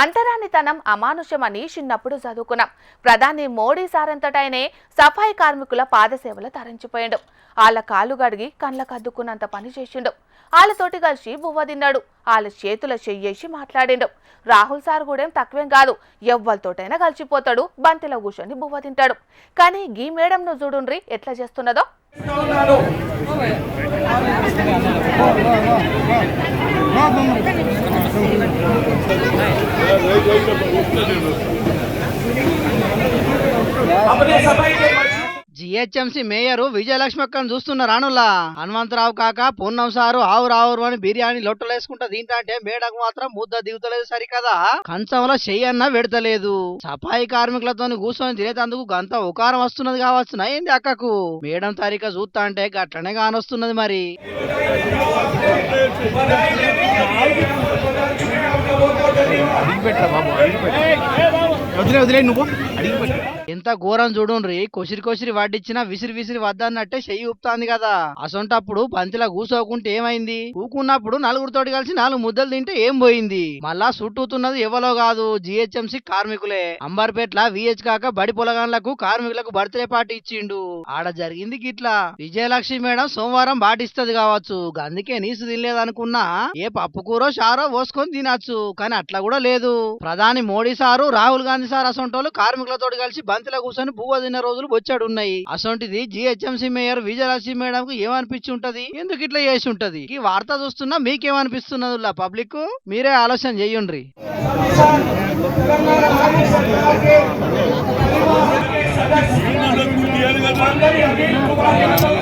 అంటరానితనం అమానుషమని చిన్నప్పుడు చదువుకున్నాం. ప్రధాని మోడీ సారంతటైనే సఫాయి కార్మికుల పాదసేవలు తరించిపోయాడు. వాళ్ళ కాళ్ళు గడిగి కళ్ళకు అద్దుకున్నంత పని చేసిండు. వాళ్ళతోటి కలిసి బువ్వ తిన్నాడు. వాళ్ళ చేతుల చెయ్యేసి మాట్లాడిండు. రాహుల్ సార్ కూడా తక్కువేం కాదు, ఎవ్వరితోటైనా కలిసిపోతాడు, బంతిలో కూర్చొని బువ్వ తింటాడు. కానీ గీ మేడంను చూడుండ్రి ఎట్లా చేస్తున్నదో. జిహెచ్ఎంసీ మేయర్ విజయలక్ష్మి అక్కను చూస్తున్న రానుల్లా హనుమంతరావు కాక పూర్ణం సారు ఆవురు అని బిర్యానీ లొట్టలేసుకుంటా తింటా అంటే మేడకు మాత్రం ముద్ద దిగుతలేదు సరికదా. కంచంలో చెయ్యన్న పెడతలేదు. సఫాయి కార్మికులతో కూర్చొని తినేటందుకు గంత ఉకారం వస్తున్నది కావచ్చునా ఏంది అక్కకు. మేడం తారీఖ చూస్తా అంటే గట్లనే కానొస్తున్నది మరి. ఎంత ఘోరం చూడుండ్రి. కొసిరి వడ్డిచ్చినా విసిరి వద్దన్నట్టే చెయ్యి ఊపుతాంది కదా. అసొంటప్పుడు బంతిలా కూసోకుంటే ఏమైంది? కూకున్నప్పుడు నలుగురితోటి కలిసి 4 ముద్దలు తింటే ఏం పోయింది? మళ్ళా చుట్టూతున్నది ఎవలో కాదు, జిహెచ్ఎంసీ కార్మికులే. అంబర్పేట్ల విహెచ్ కాక బడి పొలగాన్లకు కార్మికులకు బర్త్డే పార్టీ ఇచ్చిండు. ఆడ జరిగింది గిట్లా. విజయలక్ష్మి మేడం సోమవారం బాటిస్తది కావచ్చు, అందుకే నీసు తినలేదనుకున్నా ఏ పప్పు కూరో చారో పోసుకొని తినచ్చు. కానీ అట్లా కూడా లేదు. ప్రధాని మోడీ సారు రాహుల్ గాంధీ సార్ అసొంటోళ్ళు కార్మికులతో కలిసి బంతిలో కూర్చొని బువ్వ తిన్న రోజులు బొచ్చాడున్నాయి. అసొంటిది జిహెచ్ఎంసీ మేయర్ విజయలక్ష్మి మేడం కు ఏమనిపించి ఉంటది? ఎందుకు ఇట్లా చేసి ఉంటది? ఈ వార్త చూస్తున్నా మీకేమనిపిస్తున్నది పబ్లిక్? మీరే ఆలోచన చెయ్యండ్రి.